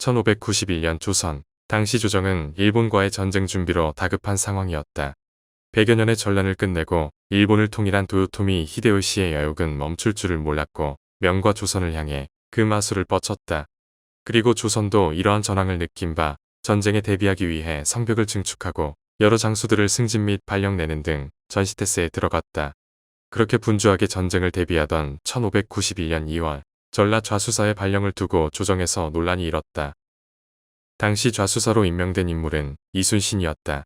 1591년 조선, 당시 조정은 일본과의 전쟁 준비로 다급한 상황이었다. 100여 년의 전란을 끝내고 일본을 통일한 도요토미 히데요시의 여욕은 멈출 줄을 몰랐고 명과 조선을 향해 그 마술을 뻗쳤다. 그리고 조선도 이러한 전황을 느낀 바 전쟁에 대비하기 위해 성벽을 증축하고 여러 장수들을 승진 및 발령 내는 등 전시태세에 들어갔다. 그렇게 분주하게 전쟁을 대비하던 1591년 2월 전라 좌수사의 발령을 두고 조정에서 논란이 일었다. 당시 좌수사로 임명된 인물은 이순신이었다.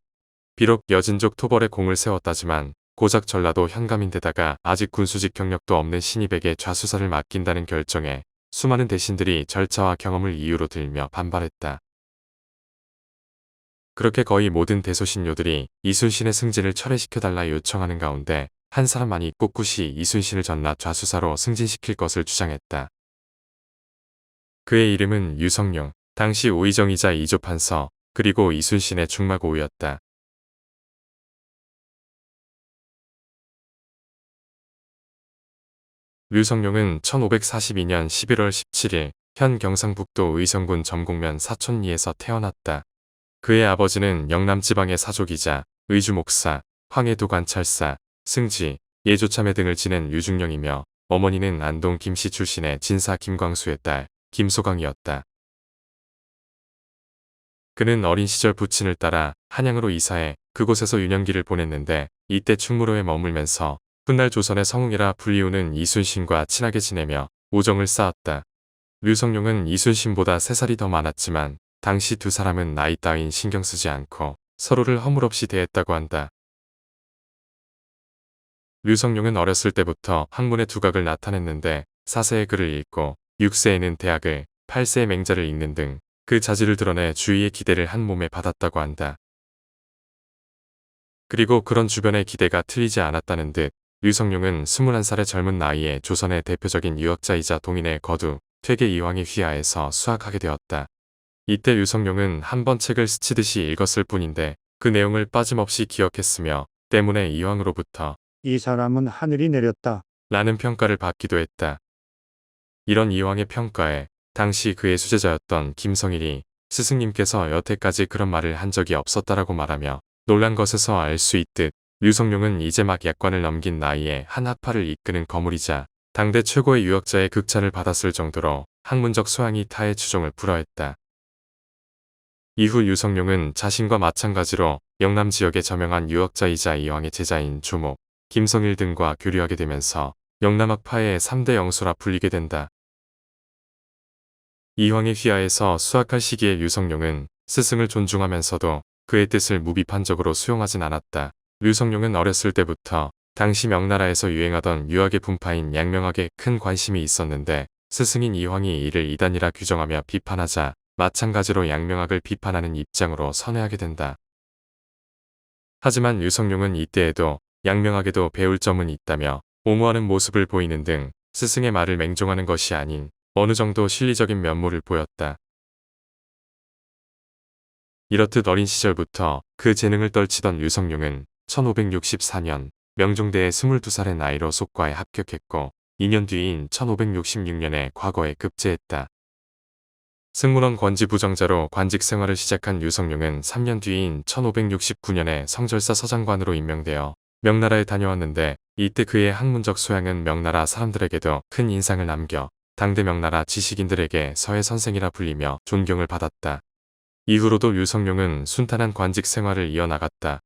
비록 여진족 토벌에 공을 세웠다지만 고작 전라도 현감인데다가 아직 군수직 경력도 없는 신입에게 좌수사를 맡긴다는 결정에 수많은 대신들이 절차와 경험을 이유로 들며 반발했다. 그렇게 거의 모든 대소신료들이 이순신의 승진을 철회시켜달라 요청하는 가운데 한 사람만이 꿋꿋이 이순신을 전라 좌수사로 승진시킬 것을 주장했다. 그의 이름은 유성룡, 당시 우의정이자 이조판서, 그리고 이순신의 중마고우였다. 류성룡은 1542년 11월 17일 현 경상북도 의성군 점곡면 사촌리에서 태어났다. 그의 아버지는 영남지방의 사족이자 의주목사, 황해도관찰사, 승지, 예조참회 등을 지낸 류중령이며 어머니는 안동 김씨 출신의 진사 김광수의 딸 김소강이었다. 그는 어린 시절 부친을 따라 한양으로 이사해 그곳에서 유년기를 보냈는데 이때 충무로에 머물면서 훗날 조선의 성웅이라 불리우는 이순신과 친하게 지내며 우정을 쌓았다. 류성룡은 이순신보다 3살이 더 많았지만 당시 두 사람은 나이 따윈 신경 쓰지 않고 서로를 허물없이 대했다고 한다. 류성룡은 어렸을 때부터 학문의 두각을 나타냈는데 4세에 글을 읽고 6세에는 대학을, 8세에 맹자를 읽는 등 그 자질을 드러내 주위의 기대를 한 몸에 받았다고 한다. 그리고 그런 주변의 기대가 틀리지 않았다는 듯 류성룡은 21살의 젊은 나이에 조선의 대표적인 유학자이자 동인의 거두, 퇴계 이황의 휘하에서 수학하게 되었다. 이때 류성룡은 한 번 책을 스치듯이 읽었을 뿐인데 그 내용을 빠짐없이 기억했으며 때문에 이황으로부터 이 사람은 하늘이 내렸다 라는 평가를 받기도 했다. 이런 이황의 평가에 당시 그의 수제자였던 김성일이 스승님께서 여태까지 그런 말을 한 적이 없었다라고 말하며 놀란 것에서 알 수 있듯 류성룡은 이제 막 약관을 넘긴 나이에 한 학파를 이끄는 거물이자 당대 최고의 유학자의 극찬을 받았을 정도로 학문적 소양이 타의 추종을 불허했다. 이후 류성룡은 자신과 마찬가지로 영남 지역의 저명한 유학자이자 이황의 제자인 조목, 김성일 등과 교류하게 되면서 영남학파의 3대 영소라 불리게 된다. 이황의 휘하에서 수학할 시기에 류성룡은 스승을 존중하면서도 그의 뜻을 무비판적으로 수용하진 않았다. 류성룡은 어렸을 때부터 당시 명나라에서 유행하던 유학의 분파인 양명학에 큰 관심이 있었는데 스승인 이황이 이를 이단이라 규정하며 비판하자 마찬가지로 양명학을 비판하는 입장으로 선회하게 된다. 하지만 류성룡은 이때에도 양명학에도 배울 점은 있다며 옹호하는 모습을 보이는 등 스승의 말을 맹종하는 것이 아닌 어느 정도 실리적인 면모를 보였다. 이렇듯 어린 시절부터 그 재능을 떨치던 류성룡은 1564년 명종대에 22살의 나이로 속과에 합격했고 2년 뒤인 1566년에 과거에 급제했다. 승문원 권지부정자로 관직 생활을 시작한 류성룡은 3년 뒤인 1569년에 성절사 서장관으로 임명되어 명나라에 다녀왔는데 이때 그의 학문적 소양은 명나라 사람들에게도 큰 인상을 남겨 당대 명나라 지식인들에게 서해 선생이라 불리며 존경을 받았다. 이후로도 류성룡은 순탄한 관직 생활을 이어나갔다.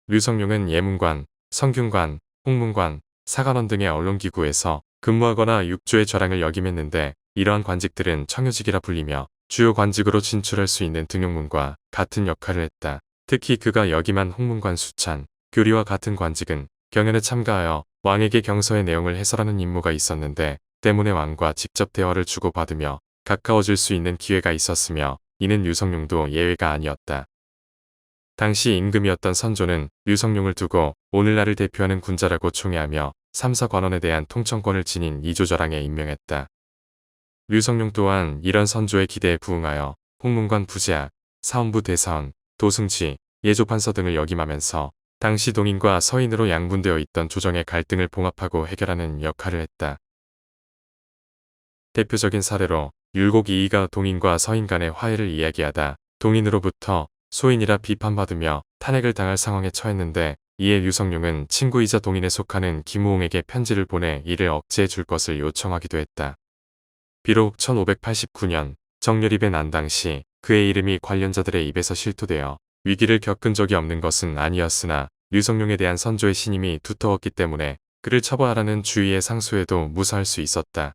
류성룡은 예문관, 성균관, 홍문관, 사관원 등의 언론기구에서 근무하거나 육조의 좌랑을 역임했는데 이러한 관직들은 청요직이라 불리며 주요 관직으로 진출할 수 있는 등용문과 같은 역할을 했다. 특히 그가 역임한 홍문관 수찬, 교리와 같은 관직은 경연에 참가하여 왕에게 경서의 내용을 해설하는 임무가 있었는데 때문에 왕과 직접 대화를 주고받으며 가까워질 수 있는 기회가 있었으며 이는 류성룡도 예외가 아니었다. 당시 임금이었던 선조는 류성룡을 두고 오늘날을 대표하는 군자라고 총애하며 삼사관원에 대한 통청권을 지닌 이조저랑에 임명했다. 류성룡 또한 이런 선조의 기대에 부응하여 홍문관 부제학, 사원부 대사원, 도승지, 예조판서 등을 역임하면서 당시 동인과 서인으로 양분되어 있던 조정의 갈등을 봉합하고 해결하는 역할을 했다. 대표적인 사례로 율곡 이이가 동인과 서인 간의 화해를 이야기하다 동인으로부터 소인이라 비판받으며 탄핵을 당할 상황에 처했는데 이에 유성룡은 친구이자 동인에 속하는 김우홍에게 편지를 보내 이를 억제해 줄 것을 요청하기도 했다. 비록 1589년 정렬입에 난 당시 그의 이름이 관련자들의 입에서 실토되어 위기를 겪은 적이 없는 것은 아니었으나 유성룡에 대한 선조의 신임이 두터웠기 때문에 그를 처벌하라는 주의의 상소에도 무사할 수 있었다.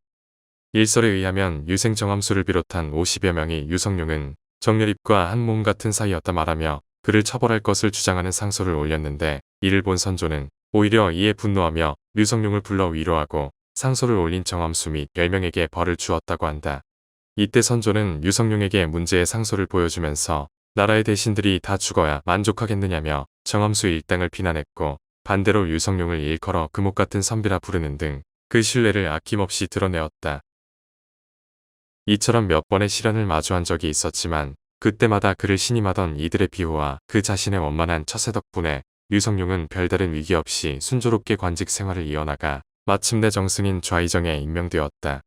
일설에 의하면 유생 정함수를 비롯한 50여 명이 유성룡은 정렬입과 한 몸 같은 사이였다 말하며 그를 처벌할 것을 주장하는 상소를 올렸는데 이를 본 선조는 오히려 이에 분노하며 유성룡을 불러 위로하고 상소를 올린 정함수 및 10명에게 벌을 주었다고 한다. 이때 선조는 유성룡에게 문제의 상소를 보여주면서 나라의 대신들이 다 죽어야 만족하겠느냐며 정함수 일당을 비난했고 반대로 유성룡을 일컬어 금옥 같은 선비라 부르는 등 그 신뢰를 아낌없이 드러내었다. 이처럼 몇 번의 시련을 마주한 적이 있었지만 그때마다 그를 신임하던 이들의 비호와 그 자신의 원만한 처세 덕분에 유성룡은 별다른 위기 없이 순조롭게 관직 생활을 이어나가 마침내 정승인 좌의정에 임명되었다.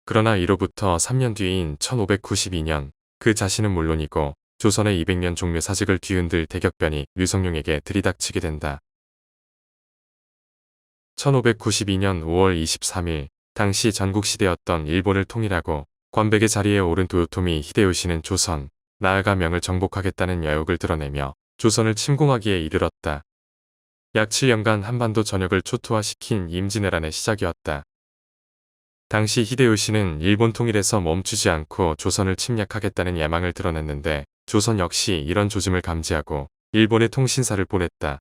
그러나 이로부터 3년 뒤인 1592년 그 자신은 물론이고 조선의 200년 종묘 사직을 뒤흔들 대격변이 유성룡에게 들이닥치게 된다. 1592년 5월 23일 당시 전국시대였던 일본을 통일하고 관백의 자리에 오른 도요토미 히데요시는 조선, 나아가 명을 정복하겠다는 여욕을 드러내며 조선을 침공하기에 이르렀다. 약 7년간 한반도 전역을 초토화시킨 임진왜란의 시작이었다. 당시 히데요시는 일본 통일에서 멈추지 않고 조선을 침략하겠다는 야망을 드러냈는데 조선 역시 이런 조짐을 감지하고 일본에 통신사를 보냈다.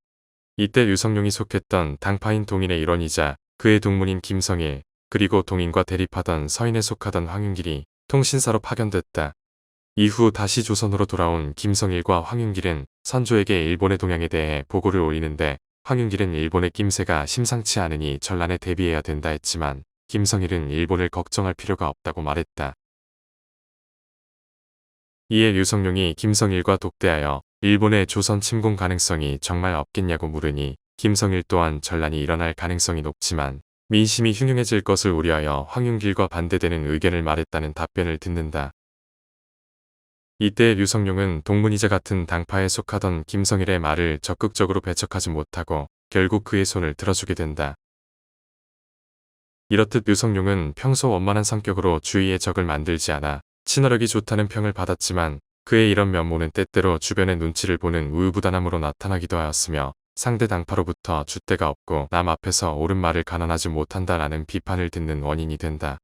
이때 유성룡이 속했던 당파인 동인의 일원이자 그의 동문인 김성일 그리고 동인과 대립하던 서인에 속하던 황윤길이 통신사로 파견됐다. 이후 다시 조선으로 돌아온 김성일과 황윤길은 선조에게 일본의 동향에 대해 보고를 올리는데 황윤길은 일본의 낌새가 심상치 않으니 전란에 대비해야 된다 했지만 김성일은 일본을 걱정할 필요가 없다고 말했다. 이에 유성룡이 김성일과 독대하여 일본의 조선 침공 가능성이 정말 없겠냐고 물으니 김성일 또한 전란이 일어날 가능성이 높지만 민심이 흉흉해질 것을 우려하여 황윤길과 반대되는 의견을 말했다는 답변을 듣는다. 이때 유성룡은 동문이자 같은 당파에 속하던 김성일의 말을 적극적으로 배척하지 못하고 결국 그의 손을 들어주게 된다. 이렇듯 유성룡은 평소 원만한 성격으로 주위의 적을 만들지 않아 친화력이 좋다는 평을 받았지만 그의 이런 면모는 때때로 주변의 눈치를 보는 우유부단함으로 나타나기도 하였으며 상대 당파로부터 줏대가 없고 남 앞에서 옳은 말을 가난하지 못한다라는 비판을 듣는 원인이 된다.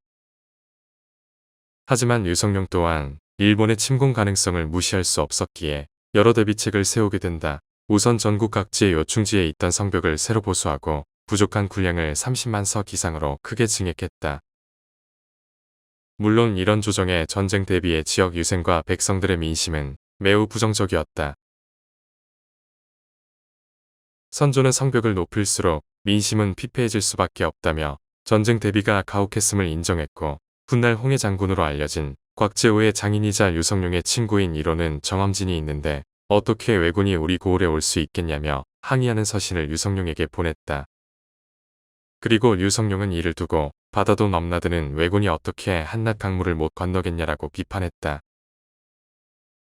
하지만 유성룡 또한 일본의 침공 가능성을 무시할 수 없었기에 여러 대비책을 세우게 된다. 우선 전국 각지의 요충지에 있던 성벽을 새로 보수하고 부족한 군량을 30만 석 이상으로 크게 증액했다. 물론 이런 조정에 전쟁 대비의 지역 유생과 백성들의 민심은 매우 부정적이었다. 선조는 성벽을 높일수록 민심은 피폐해질 수밖에 없다며 전쟁 대비가 가혹했음을 인정했고 훗날 홍해 장군으로 알려진 곽재우의 장인이자 유성룡의 친구인 일호는 정엄진이 있는데 어떻게 왜군이 우리 고을에 올 수 있겠냐며 항의하는 서신을 유성룡에게 보냈다. 그리고 유성룡은 이를 두고 바다도 넘나드는 왜군이 어떻게 한낱 강물을 못 건너겠냐라고 비판했다.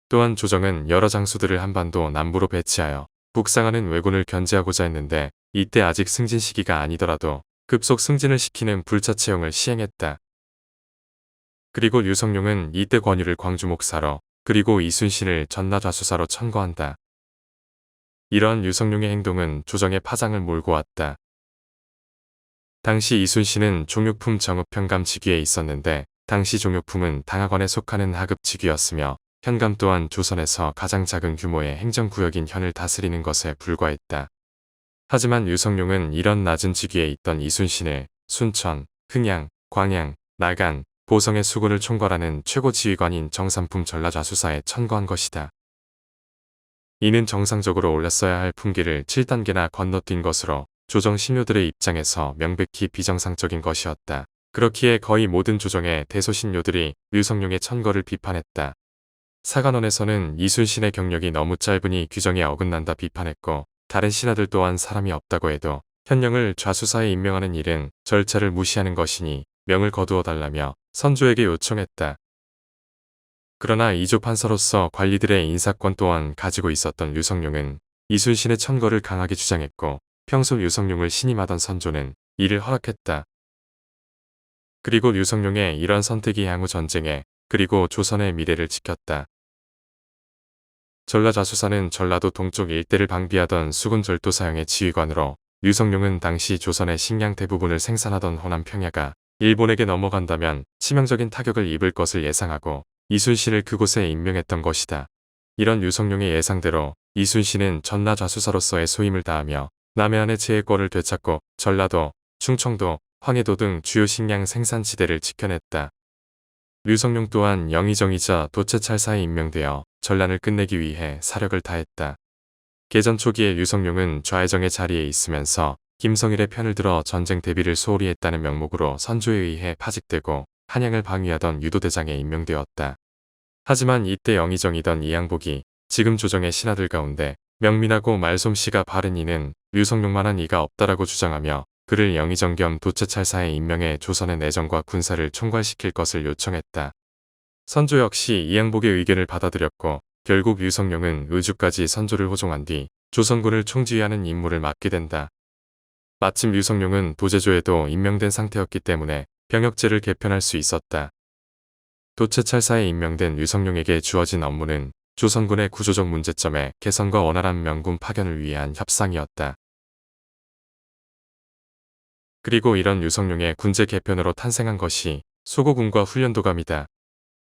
또한 조정은 여러 장수들을 한반도 남부로 배치하여 북상하는 왜군을 견제하고자 했는데 이때 아직 승진 시기가 아니더라도 급속 승진을 시키는 불차 채용을 시행했다. 그리고 유성룡은 이때 권유를 광주 목사로 그리고 이순신을 전라좌수사로 천거한다. 이러한 유성룡의 행동은 조정의 파장을 몰고 왔다. 당시 이순신은 종육품 정읍 현감 직위에 있었는데 당시 종육품은 당하관에 속하는 하급 직위였으며 현감 또한 조선에서 가장 작은 규모의 행정구역인 현을 다스리는 것에 불과했다. 하지만 유성룡은 이런 낮은 직위에 있던 이순신을 순천, 흥양, 광양, 나간, 보성의 수군을 총괄하는 최고 지휘관인 정삼품 전라좌수사에 천거한 것이다. 이는 정상적으로 올랐어야 할 품기를 7단계나 건너뛴 것으로 조정 신료들의 입장에서 명백히 비정상적인 것이었다. 그렇기에 거의 모든 조정의 대소신료들이 유성룡의 천거를 비판했다. 사관원에서는 이순신의 경력이 너무 짧으니 규정에 어긋난다 비판했고 다른 신하들 또한 사람이 없다고 해도 현령을 좌수사에 임명하는 일은 절차를 무시하는 것이니 명을 거두어 달라며 선조에게 요청했다. 그러나 이조 판사로서 관리들의 인사권 또한 가지고 있었던 류성룡은 이순신의 천거를 강하게 주장했고 평소 류성룡을 신임하던 선조는 이를 허락했다. 그리고 류성룡의 이런 선택이 향후 전쟁에 그리고 조선의 미래를 지켰다. 전라좌수사는 전라도 동쪽 일대를 방비하던 수군절도사형의 지휘관으로 류성룡은 당시 조선의 식량 대부분을 생산하던 호남 평야가 일본에게 넘어간다면 치명적인 타격을 입을 것을 예상하고 이순신을 그곳에 임명했던 것이다. 이런 류성룡의 예상대로 이순신은 전라좌수사로서의 소임을 다하며 남해안의 제해권을 되찾고 전라도, 충청도, 황해도 등 주요 식량 생산지대를 지켜냈다. 류성룡 또한 영의정이자 도채찰사에 임명되어 전란을 끝내기 위해 사력을 다했다. 개전 초기에 류성룡은 좌의정의 자리에 있으면서 김성일의 편을 들어 전쟁 대비를 소홀히 했다는 명목으로 선조에 의해 파직되고 한양을 방위하던 유도대장에 임명되었다. 하지만 이때 영의정이던 이양복이 지금 조정의 신하들 가운데 명민하고 말솜씨가 바른 이는 류성룡만한 이가 없다라고 주장하며 그를 영의정 겸 도채찰사에 임명해 조선의 내정과 군사를 총괄시킬 것을 요청했다. 선조 역시 이양복의 의견을 받아들였고 결국 류성룡은 의주까지 선조를 호종한 뒤 조선군을 총지휘하는 임무를 맡게 된다. 마침 류성룡은 도제조에도 임명된 상태였기 때문에 병역제를 개편할 수 있었다. 도채찰사에 임명된 류성룡에게 주어진 업무는 조선군의 구조적 문제점의 개선과 원활한 명군 파견을 위한 협상이었다. 그리고 이런 류성룡의 군제 개편으로 탄생한 것이 소고군과 훈련도감이다.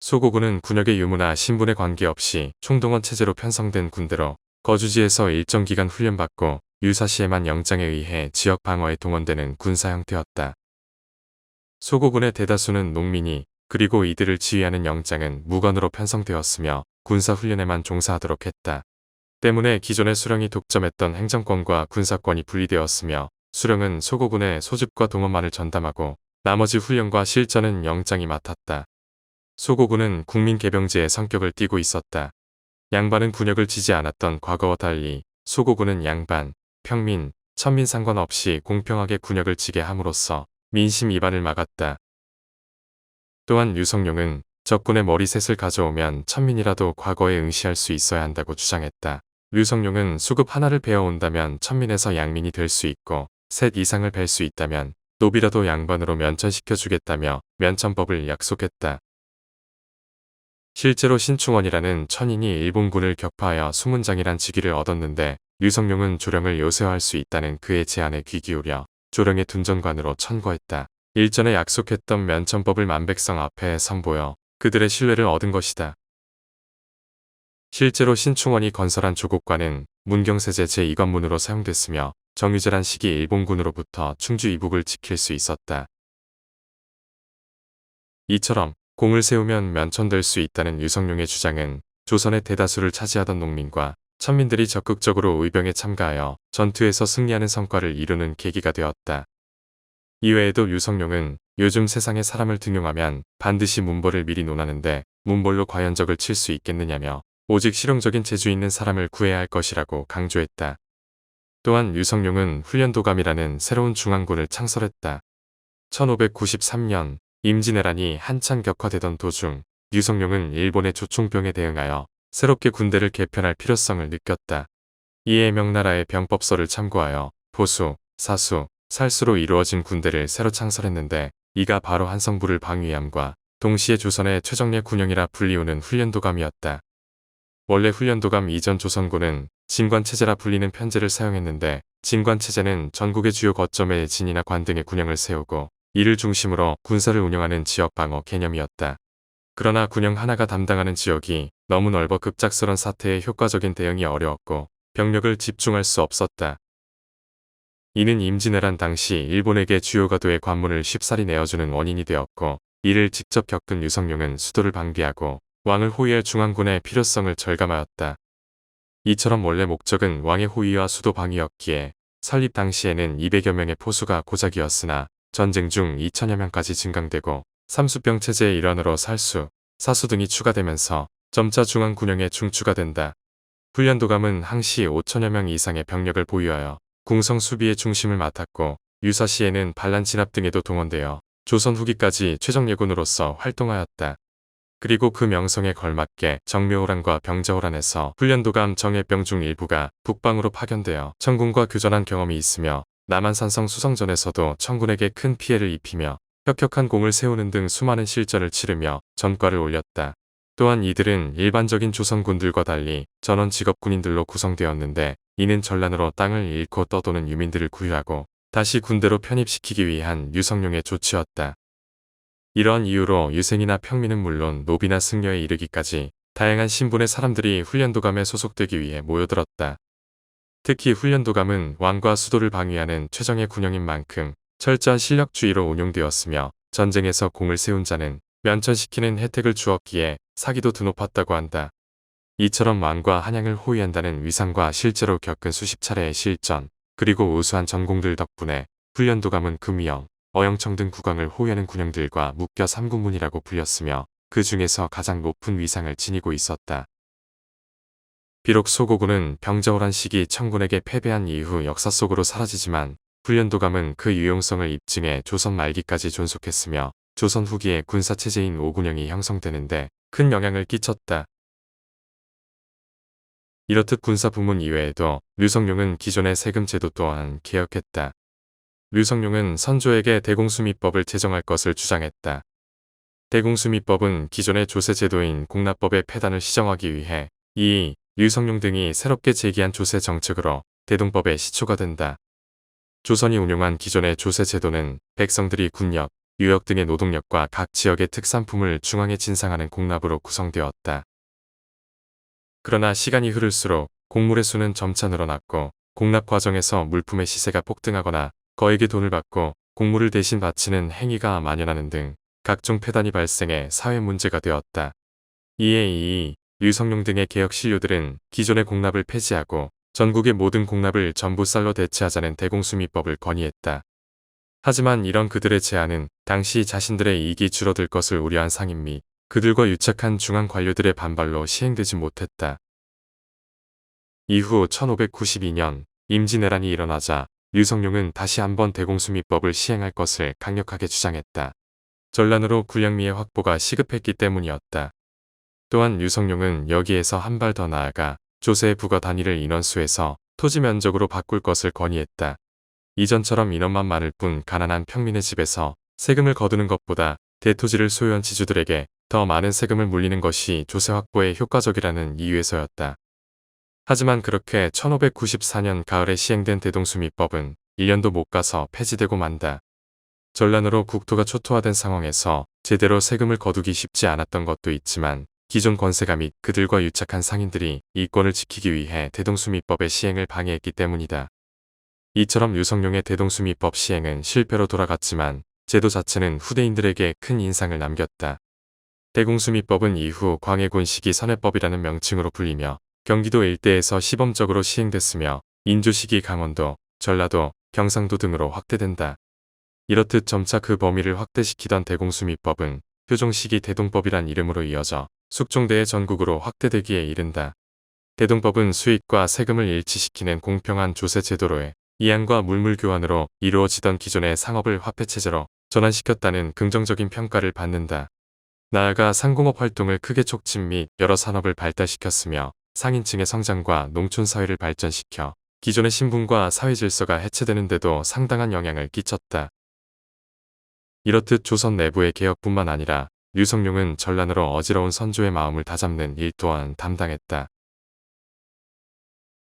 소고군은 군역의 유무나 신분에 관계없이 총동원 체제로 편성된 군대로 거주지에서 일정 기간 훈련받고 유사시에만 영장에 의해 지역 방어에 동원되는 군사 형태였다. 소고군의 대다수는 농민이 그리고 이들을 지휘하는 영장은 무관으로 편성되었으며 군사훈련에만 종사하도록 했다. 때문에 기존의 수령이 독점했던 행정권과 군사권이 분리되었으며 수령은 소고군의 소집과 동원만을 전담하고 나머지 훈련과 실전은 영장이 맡았다. 소고군은 국민개병제의 성격을 띠고 있었다. 양반은 군역을 지지 않았던 과거와 달리 소고군은 양반, 평민, 천민 상관없이 공평하게 군역을 지게 함으로써 민심 이반을 막았다. 또한 류성룡은 적군의 머리셋을 가져오면 천민이라도 과거에 응시할 수 있어야 한다고 주장했다. 류성룡은 수급 하나를 베어온다면 천민에서 양민이 될 수 있고 셋 이상을 벨 수 있다면 노비라도 양반으로 면천시켜 주겠다며 면천법을 약속했다. 실제로 신충원이라는 천인이 일본군을 격파하여 수문장이란 직위를 얻었는데 류성룡은 조령을 요새화할 수 있다는 그의 제안에 귀 기울여 조령의 둔전관으로 천거했다. 일전에 약속했던 면천법을 만백성 앞에 선보여 그들의 신뢰를 얻은 것이다. 실제로 신충원이 건설한 조국관은 문경세제 제2관문으로 사용됐으며 정유재란 시기 일본군으로부터 충주 이북을 지킬 수 있었다. 이처럼 공을 세우면 면천될 수 있다는 류성룡의 주장은 조선의 대다수를 차지하던 농민과 천민들이 적극적으로 의병에 참가하여 전투에서 승리하는 성과를 이루는 계기가 되었다. 이외에도 류성룡은 요즘 세상에 사람을 등용하면 반드시 문벌을 미리 논하는데 문벌로 과연 적을 칠 수 있겠느냐며 오직 실용적인 재주 있는 사람을 구해야 할 것이라고 강조했다. 또한 류성룡은 훈련도감이라는 새로운 중앙군을 창설했다. 1593년 임진왜란이 한창 격화되던 도중 류성룡은 일본의 조총병에 대응하여 새롭게 군대를 개편할 필요성을 느꼈다. 이에 명나라의 병법서를 참고하여 보수, 사수, 살수로 이루어진 군대를 새로 창설했는데 이가 바로 한성부를 방위함과 동시에 조선의 최정예 군영이라 불리우는 훈련도감이었다. 원래 훈련도감 이전 조선군은 진관체제라 불리는 편제를 사용했는데 진관체제는 전국의 주요 거점에 진이나 관 등의 군영을 세우고 이를 중심으로 군사를 운영하는 지역 방어 개념이었다. 그러나 군영 하나가 담당하는 지역이 너무 넓어 급작스런 사태에 효과적인 대응이 어려웠고 병력을 집중할 수 없었다. 이는 임진왜란 당시 일본에게 주요 가도의 관문을 쉽사리 내어주는 원인이 되었고 이를 직접 겪은 류성룡은 수도를 방비하고 왕을 호위할 중앙군의 필요성을 절감하였다. 이처럼 원래 목적은 왕의 호위와 수도 방위였기에 설립 당시에는 200여 명의 포수가 고작이었으나 전쟁 중 2천여 명까지 증강되고 삼수병 체제의 일환으로 살수, 사수 등이 추가되면서 점차 중앙군영에 중추가 된다. 훈련도감은 항시 5천여 명 이상의 병력을 보유하여 궁성 수비의 중심을 맡았고 유사시에는 반란 진압 등에도 동원되어 조선 후기까지 최정예군으로서 활동하였다. 그리고 그 명성에 걸맞게 정묘호란과 병자호란에서 훈련도감 정예병 중 일부가 북방으로 파견되어 청군과 교전한 경험이 있으며 남한산성 수성전에서도 청군에게 큰 피해를 입히며 혁혁한 공을 세우는 등 수많은 실전을 치르며 전과를 올렸다. 또한 이들은 일반적인 조선군들과 달리 전원 직업 군인들로 구성되었는데 이는 전란으로 땅을 잃고 떠도는 유민들을 구유하고 다시 군대로 편입시키기 위한 유성룡의 조치였다. 이러한 이유로 유생이나 평민은 물론 노비나 승려에 이르기까지 다양한 신분의 사람들이 훈련도감에 소속되기 위해 모여들었다. 특히 훈련도감은 왕과 수도를 방위하는 최정예 군영인 만큼 철저한 실력주의로 운용되었으며 전쟁에서 공을 세운 자는 면천시키는 혜택을 주었기에 사기도 드높았다고 한다. 이처럼 왕과 한양을 호위한다는 위상과 실제로 겪은 수십 차례의 실전, 그리고 우수한 전공들 덕분에 훈련도감은 금위영, 어영청 등 국왕을 호위하는 군영들과 묶여 삼군문이라고 불렸으며 그 중에서 가장 높은 위상을 지니고 있었다. 비록 소고군은 병자호란 시기 청군에게 패배한 이후 역사 속으로 사라지지만 훈련도감은 그 유용성을 입증해 조선 말기까지 존속했으며 조선 후기에 군사체제인 오군영이 형성되는데 큰 영향을 끼쳤다. 이렇듯 군사 부문 이외에도 류성룡은 기존의 세금 제도 또한 개혁했다. 류성룡은 선조에게 대공수미법을 제정할 것을 주장했다. 대공수미법은 기존의 조세 제도인 공납법의 폐단을 시정하기 위해 이 류성룡 등이 새롭게 제기한 조세 정책으로 대동법의 시초가 된다. 조선이 운용한 기존의 조세 제도는 백성들이 군력, 유역 등의 노동력과 각 지역의 특산품을 중앙에 진상하는 공납으로 구성되었다. 그러나 시간이 흐를수록 곡물의 수는 점차 늘어났고 공납 과정에서 물품의 시세가 폭등하거나 거액의 돈을 받고 곡물을 대신 바치는 행위가 만연하는 등 각종 폐단이 발생해 사회 문제가 되었다. 이에 이 류성룡 등의 개혁 신료들은 기존의 공납을 폐지하고 전국의 모든 공납을 전부 쌀로 대체하자는 대공수미법을 건의했다. 하지만 이런 그들의 제안은 당시 자신들의 이익이 줄어들 것을 우려한 상인 및 그들과 유착한 중앙 관료들의 반발로 시행되지 못했다. 이후 1592년 임진왜란이 일어나자 류성룡은 다시 한번 대공수미법을 시행할 것을 강력하게 주장했다. 전란으로 군량미의 확보가 시급했기 때문이었다. 또한 류성룡은 여기에서 한 발 더 나아가 조세의 부과 단위를 인원수에서 토지 면적으로 바꿀 것을 건의했다. 이전처럼 인원만 많을 뿐 가난한 평민의 집에서 세금을 거두는 것보다 대토지를 소유한 지주들에게 더 많은 세금을 물리는 것이 조세 확보에 효과적이라는 이유에서였다. 하지만 그렇게 1594년 가을에 시행된 대동수미법은 1년도 못 가서 폐지되고 만다. 전란으로 국토가 초토화된 상황에서 제대로 세금을 거두기 쉽지 않았던 것도 있지만 기존 권세가 및 그들과 유착한 상인들이 이권을 지키기 위해 대동수미법의 시행을 방해했기 때문이다. 이처럼 류성룡의 대동수미법 시행은 실패로 돌아갔지만 제도 자체는 후대인들에게 큰 인상을 남겼다. 대공수미법은 이후 광해군 시기 선해법이라는 명칭으로 불리며 경기도 일대에서 시범적으로 시행됐으며 인조 시기 강원도, 전라도, 경상도 등으로 확대된다. 이렇듯 점차 그 범위를 확대시키던 대공수미법은 표종 시기 대동법이란 이름으로 이어져 숙종대의 전국으로 확대되기에 이른다. 대동법은 수익과 세금을 일치시키는 공평한 조세 제도로의 이양과 물물 교환으로 이루어지던 기존의 상업을 화폐체제로 전환시켰다는 긍정적인 평가를 받는다. 나아가 상공업 활동을 크게 촉진 및 여러 산업을 발달시켰으며 상인층의 성장과 농촌사회를 발전시켜 기존의 신분과 사회 질서가 해체되는 데도 상당한 영향을 끼쳤다. 이렇듯 조선 내부의 개혁뿐만 아니라 류성룡은 전란으로 어지러운 선조의 마음을 다잡는 일 또한 담당했다.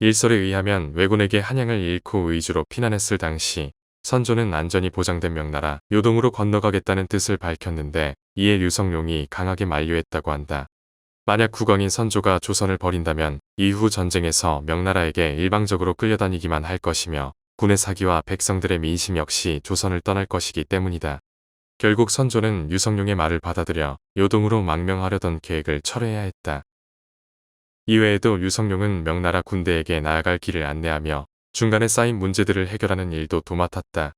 일설에 의하면 왜군에게 한양을 잃고 의주로 피난했을 당시 선조는 안전이 보장된 명나라 요동으로 건너가겠다는 뜻을 밝혔는데 이에 류성룡이 강하게 만류했다고 한다. 만약 국왕인 선조가 조선을 버린다면 이후 전쟁에서 명나라에게 일방적으로 끌려다니기만 할 것이며 군의 사기와 백성들의 민심 역시 조선을 떠날 것이기 때문이다. 결국 선조는 류성룡의 말을 받아들여 요동으로 망명하려던 계획을 철회해야 했다. 이외에도 류성룡은 명나라 군대에게 나아갈 길을 안내하며 중간에 쌓인 문제들을 해결하는 일도 도맡았다.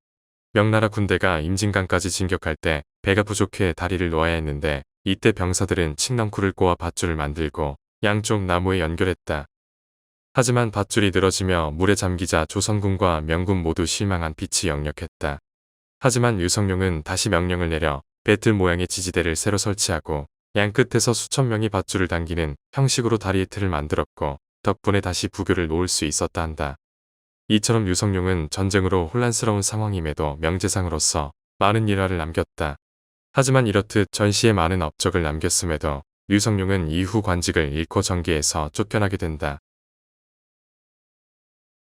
명나라 군대가 임진강까지 진격할 때 배가 부족해 다리를 놓아야 했는데 이때 병사들은 칡넝쿨을 꼬아 밧줄을 만들고 양쪽 나무에 연결했다. 하지만 밧줄이 늘어지며 물에 잠기자 조선군과 명군 모두 실망한 빛이 역력했다. 하지만 유성룡은 다시 명령을 내려 배틀 모양의 지지대를 새로 설치하고 양 끝에서 수천 명이 밧줄을 당기는 형식으로 다리의 틀을 만들었고 덕분에 다시 부교를 놓을 수 있었다 한다. 이처럼 유성룡은 전쟁으로 혼란스러운 상황임에도 명재상으로서 많은 일화를 남겼다. 하지만 이렇듯 전시에 많은 업적을 남겼음에도 유성룡은 이후 관직을 잃고 정계에서 쫓겨나게 된다.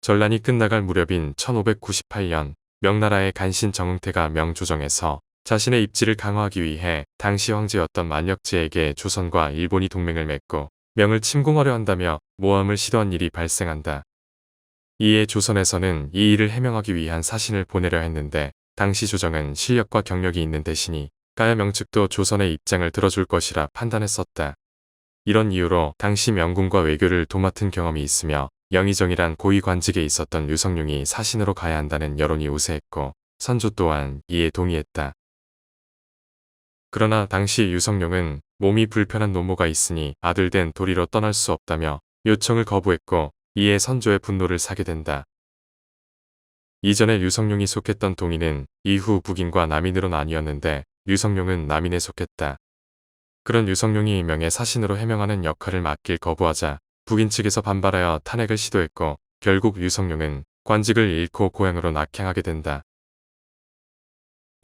전란이 끝나갈 무렵인 1598년 명나라의 간신 정응태가 명조정에서 자신의 입지를 강화하기 위해 당시 황제였던 만력제에게 조선과 일본이 동맹을 맺고 명을 침공하려 한다며 모함을 시도한 일이 발생한다. 이에 조선에서는 이 일을 해명하기 위한 사신을 보내려 했는데 당시 조정은 실력과 경력이 있는 대신이 가야 명측도 조선의 입장을 들어줄 것이라 판단했었다. 이런 이유로 당시 명군과 외교를 도맡은 경험이 있으며 영의정이란 고위 관직에 있었던 유성룡이 사신으로 가야 한다는 여론이 우세했고 선조 또한 이에 동의했다. 그러나 당시 유성룡은 몸이 불편한 노모가 있으니 아들 된 도리로 떠날 수 없다며 요청을 거부했고 이에 선조의 분노를 사게 된다. 이전에 유성룡이 속했던 동인은 이후 북인과 남인으로 나뉘었는데 유성룡은 남인에 속했다. 그런 유성룡이 명예 사신으로 해명하는 역할을 맡길 거부하자 북인 측에서 반발하여 탄핵을 시도했고 결국 유성룡은 관직을 잃고 고향으로 낙향하게 된다.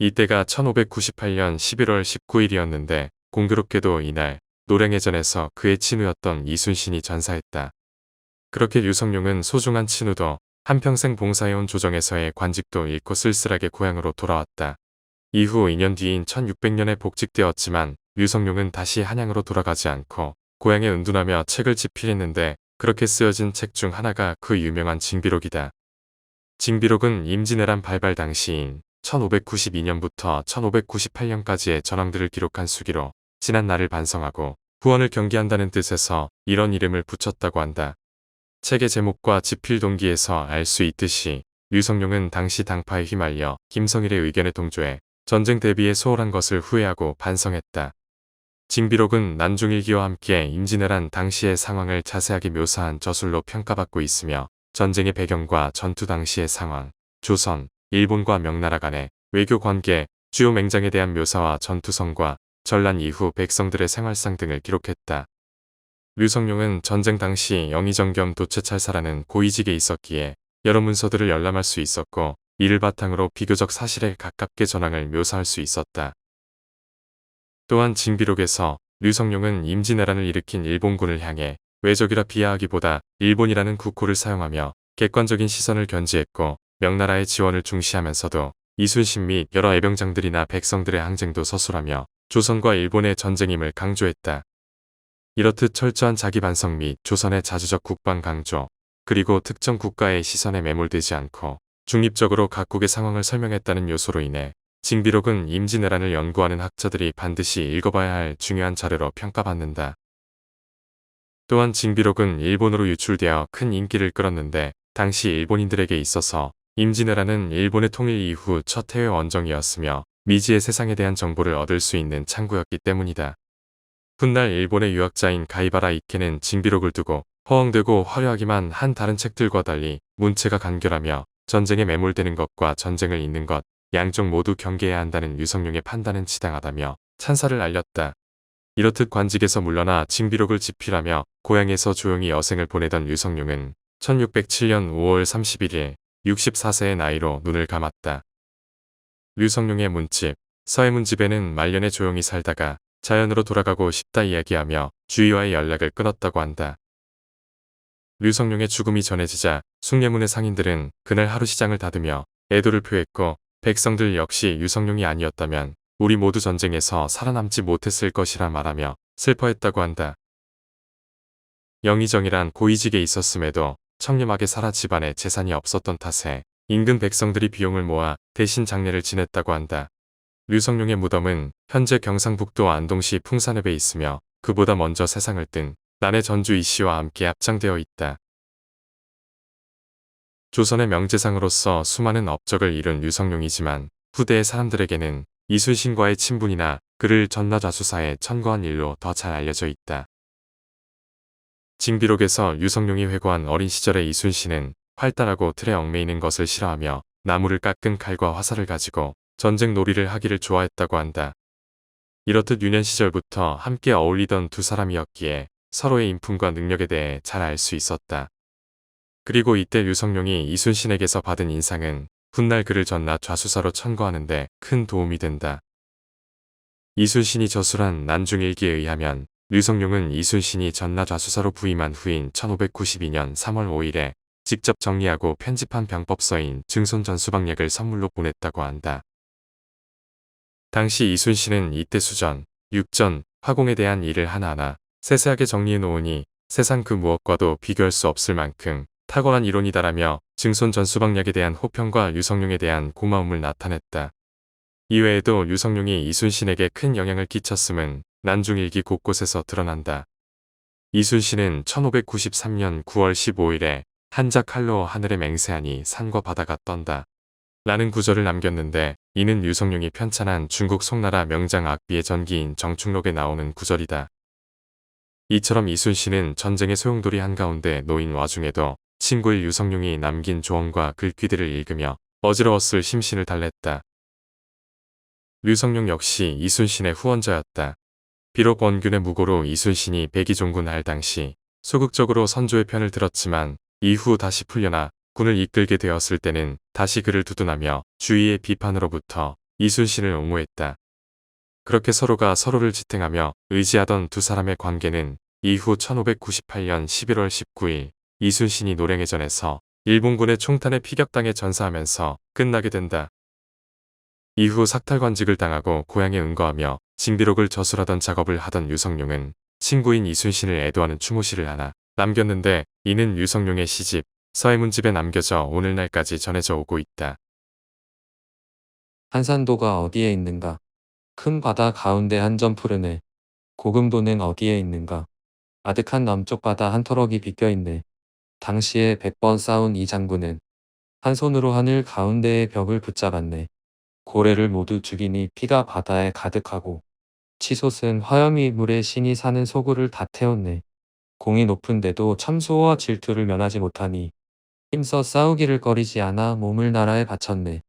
이때가 1598년 11월 19일이었는데 공교롭게도 이날 노량해전에서 그의 친우였던 이순신이 전사했다. 그렇게 유성룡은 소중한 친우도 한평생 봉사해온 조정에서의 관직도 잃고 쓸쓸하게 고향으로 돌아왔다. 이후 2년 뒤인 1600년에 복직되었지만 유성룡은 다시 한양으로 돌아가지 않고 고향에 은둔하며 책을 집필했는데 그렇게 쓰여진 책 중 하나가 그 유명한 징비록이다. 징비록은 임진왜란 발발 당시인 1592년부터 1598년까지의 전황들을 기록한 수기로 지난 날을 반성하고 후원을 경기한다는 뜻에서 이런 이름을 붙였다고 한다. 책의 제목과 집필 동기에서 알 수 있듯이 유성룡은 당시 당파에 휘말려 김성일의 의견에 동조해 전쟁 대비에 소홀한 것을 후회하고 반성했다. 징비록은 난중일기와 함께 임진왜란 당시의 상황을 자세하게 묘사한 저술로 평가받고 있으며 전쟁의 배경과 전투 당시의 상황, 조선, 일본과 명나라 간의 외교 관계, 주요 맹장에 대한 묘사와 전투성과 전란 이후 백성들의 생활상 등을 기록했다. 류성룡은 전쟁 당시 영의정 겸 도채찰사라는 고위직에 있었기에 여러 문서들을 열람할 수 있었고 이를 바탕으로 비교적 사실에 가깝게 전황을 묘사할 수 있었다. 또한 징비록에서 류성룡은 임진왜란을 일으킨 일본군을 향해 외적이라 비하하기보다 일본이라는 국호를 사용하며 객관적인 시선을 견지했고 명나라의 지원을 중시하면서도 이순신 및 여러 애병장들이나 백성들의 항쟁도 서술하며 조선과 일본의 전쟁임을 강조했다. 이렇듯 철저한 자기 반성 및 조선의 자주적 국방 강조, 그리고 특정 국가의 시선에 매몰되지 않고 중립적으로 각국의 상황을 설명했다는 요소로 인해 징비록은 임진왜란을 연구하는 학자들이 반드시 읽어봐야 할 중요한 자료로 평가받는다. 또한 징비록은 일본으로 유출되어 큰 인기를 끌었는데 당시 일본인들에게 있어서 임진왜란은 일본의 통일 이후 첫 해외 원정이었으며 미지의 세상에 대한 정보를 얻을 수 있는 창구였기 때문이다. 훗날 일본의 유학자인 가이바라 이케는 징비록을 두고 허황되고 화려하기만 한 다른 책들과 달리 문체가 간결하며 전쟁에 매몰되는 것과 전쟁을 잇는 것, 양쪽 모두 경계해야 한다는 유성룡의 판단은 지당하다며 찬사를 알렸다. 이렇듯 관직에서 물러나 징비록을 집필하며 고향에서 조용히 여생을 보내던 유성룡은 1607년 5월 31일 64세의 나이로 눈을 감았다. 류성룡의 문집, 서해문집에는 말년에 조용히 살다가 자연으로 돌아가고 싶다 이야기하며 주위와의 연락을 끊었다고 한다. 류성룡의 죽음이 전해지자 숭례문의 상인들은 그날 하루 시장을 닫으며 애도를 표했고 백성들 역시 유성룡이 아니었다면 우리 모두 전쟁에서 살아남지 못했을 것이라 말하며 슬퍼했다고 한다. 영의정이란 고위직에 있었음에도 청렴하게 살아 집안에 재산이 없었던 탓에 인근 백성들이 비용을 모아 대신 장례를 지냈다고 한다. 류성룡의 무덤은 현재 경상북도 안동시 풍산읍에 있으며 그보다 먼저 세상을 뜬 난해 전주 이씨와 함께 합장되어 있다. 조선의 명재상으로서 수많은 업적을 이룬 류성룡이지만 후대의 사람들에게는 이순신과의 친분이나 그를 전라좌수사에 천거한 일로 더 잘 알려져 있다. 징비록에서 유성룡이 회고한 어린 시절의 이순신은 활달하고 틀에 얽매이는 것을 싫어하며 나무를 깎은 칼과 화살을 가지고 전쟁 놀이를 하기를 좋아했다고 한다. 이렇듯 유년 시절부터 함께 어울리던 두 사람이었기에 서로의 인품과 능력에 대해 잘 알 수 있었다. 그리고 이때 유성룡이 이순신에게서 받은 인상은 훗날 그를 전나 좌수사로 천거하는데 큰 도움이 된다. 이순신이 저술한 난중일기에 의하면 유성룡은 이순신이 전나 좌수사로 부임한 후인 1592년 3월 5일에 직접 정리하고 편집한 병법서인 증손전수박약을 선물로 보냈다고 한다. 당시 이순신은 이때 수전, 육전, 화공에 대한 일을 하나하나 세세하게 정리해 놓으니 세상 그 무엇과도 비교할 수 없을 만큼 탁월한 이론이다라며 증손전수박약에 대한 호평과 유성룡에 대한 고마움을 나타냈다. 이외에도 유성룡이 이순신에게 큰 영향을 끼쳤음은 난중일기 곳곳에서 드러난다. 이순신은 1593년 9월 15일에 한자 칼로 하늘에 맹세하니 산과 바다가 떤다. 라는 구절을 남겼는데 이는 유성룡이 편찬한 중국 송나라 명장 악비의 전기인 정충록에 나오는 구절이다. 이처럼 이순신은 전쟁의 소용돌이 한가운데 놓인 와중에도 친구의 유성룡이 남긴 조언과 글귀들을 읽으며 어지러웠을 심신을 달랬다. 유성룡 역시 이순신의 후원자였다. 비록 원균의 무고로 이순신이 백의종군 할 당시 소극적으로 선조의 편을 들었지만 이후 다시 풀려나 군을 이끌게 되었을 때는 다시 그를 두둔하며 주위의 비판으로부터 이순신을 옹호했다. 그렇게 서로가 서로를 지탱하며 의지하던 두 사람의 관계는 이후 1598년 11월 19일 이순신이 노량해전에서 일본군의 총탄에 피격당해 전사하면서 끝나게 된다. 이후 삭탈관직을 당하고 고향에 응거하며 징비록을 저술하던 작업을 하던 유성룡은 친구인 이순신을 애도하는 추모시를 하나 남겼는데 이는 유성룡의 시집 서해문집에 남겨져 오늘날까지 전해져 오고 있다. 한산도가 어디에 있는가? 큰 바다 가운데 한 점 푸르네. 고금도는 어디에 있는가? 아득한 남쪽 바다 한 터럭이 비껴있네. 당시에 100번 싸운 이 장군은 한 손으로 하늘 가운데의 벽을 붙잡았네. 고래를 모두 죽이니 피가 바다에 가득하고 치솟은 화염이 물에 신이 사는 소굴을 다 태웠네. 공이 높은데도 참수와 질투를 면하지 못하니 힘써 싸우기를 꺼리지 않아 몸을 나라에 바쳤네.